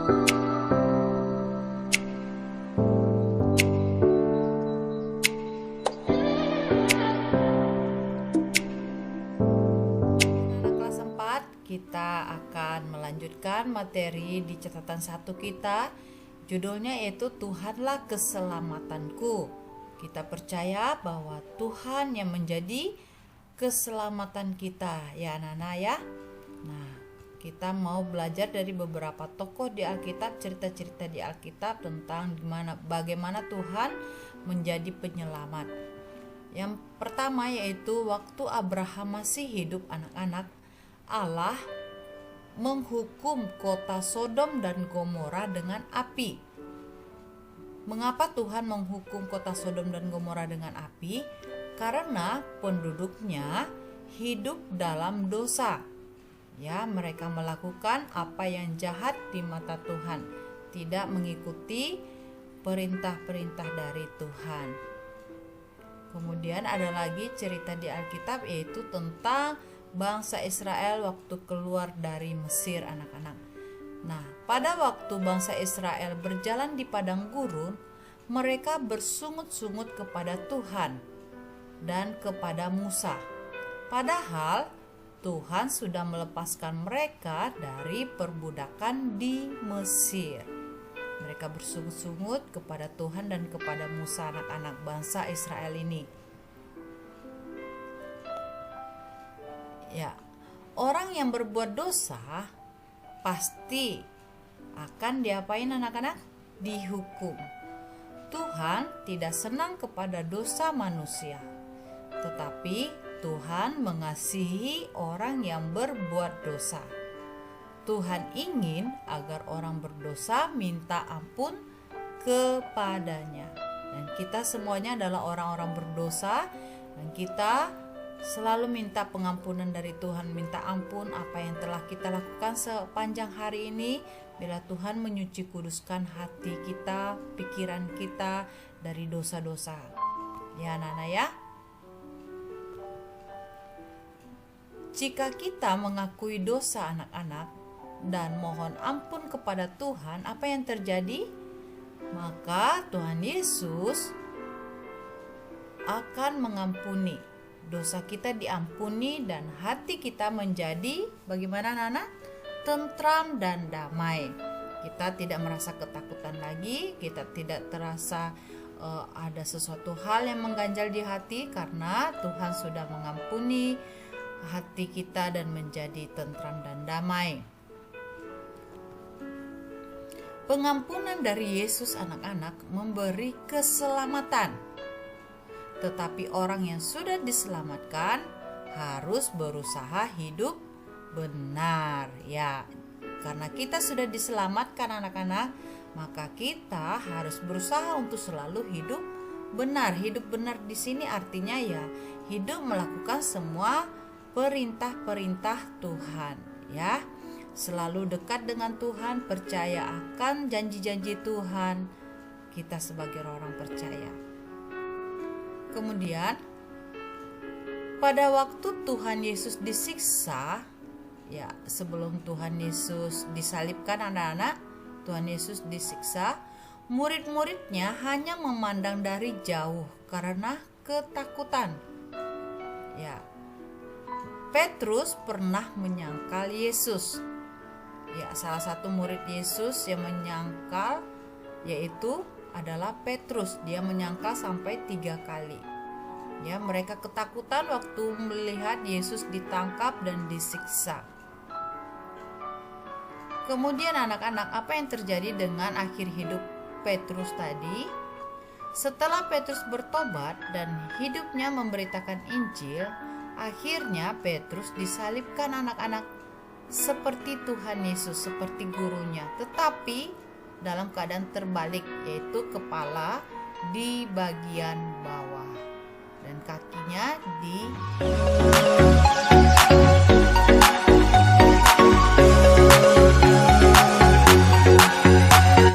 Kelas 4 kita akan melanjutkan materi di catatan 1 kita. Judulnya yaitu Tuhanlah keselamatanku. Kita percaya bahwa Tuhan yang menjadi keselamatan kita, ya anak-anak ya. Nah, kita mau belajar dari beberapa tokoh di Alkitab, cerita-cerita di Alkitab tentang bagaimana Tuhan menjadi penyelamat. Yang pertama yaitu waktu Abraham masih hidup anak-anak, Allah menghukum kota Sodom dan Gomora dengan api. Mengapa Tuhan menghukum kota Sodom dan Gomora dengan api? Karena penduduknya hidup dalam dosa. Ya, mereka melakukan apa yang jahat di mata Tuhan, tidak mengikuti perintah-perintah dari Tuhan. Kemudian ada lagi cerita di Alkitab yaitu tentang bangsa Israel waktu keluar dari Mesir, anak-anak. Nah, pada waktu bangsa Israel berjalan di padang gurun, mereka bersungut-sungut kepada Tuhan dan kepada Musa. Padahal Tuhan sudah melepaskan mereka dari perbudakan di Mesir. Mereka bersungut-sungut kepada Tuhan dan kepada Musa, anak-anak bangsa Israel ini. Ya, orang yang berbuat dosa pasti akan diapain anak-anak? Dihukum. Tuhan tidak senang kepada dosa manusia, tetapi Tuhan mengasihi orang yang berbuat dosa. Tuhan ingin agar orang berdosa minta ampun kepadanya. Dan kita semuanya adalah orang-orang berdosa, dan kita selalu minta pengampunan dari Tuhan, minta ampun apa yang telah kita lakukan sepanjang hari ini. Bila Tuhan menyuci kuduskan hati kita, pikiran kita dari dosa-dosa. Ya anak-anak ya. Jika kita mengakui dosa anak-anak dan mohon ampun kepada Tuhan, apa yang terjadi? Maka Tuhan Yesus akan mengampuni. Dosa kita diampuni dan hati kita menjadi bagaimana anak-anak? Tentram dan damai. Kita tidak merasa ketakutan lagi, kita tidak terasa ada sesuatu hal yang mengganjal di hati karena Tuhan sudah mengampuni hati kita dan menjadi tentram dan damai. Pengampunan dari Yesus anak-anak memberi keselamatan. Tetapi orang yang sudah diselamatkan harus berusaha hidup benar. Ya, karena kita sudah diselamatkan anak-anak, maka kita harus berusaha untuk selalu hidup benar. Hidup benar di sini artinya ya hidup melakukan semua perintah-perintah Tuhan, ya. Selalu dekat dengan Tuhan, percaya akan janji-janji Tuhan. Kita sebagai orang percaya. Kemudian pada waktu Tuhan Yesus disiksa, ya sebelum Tuhan Yesus disalibkan anak-anak, Tuhan Yesus disiksa, murid-muridnya hanya memandang dari jauh karena ketakutan. Ya, Petrus pernah menyangkal Yesus. Ya, salah satu murid Yesus yang menyangkal yaitu adalah Petrus. Dia menyangkal sampai 3 kali. Ya, mereka ketakutan waktu melihat Yesus ditangkap dan disiksa. Kemudian anak-anak, apa yang terjadi dengan akhir hidup Petrus tadi? Setelah Petrus bertobat dan hidupnya memberitakan Injil, akhirnya Petrus disalibkan anak-anak seperti Tuhan Yesus, seperti gurunya, tetapi dalam keadaan terbalik, yaitu kepala di bagian bawah dan kakinya di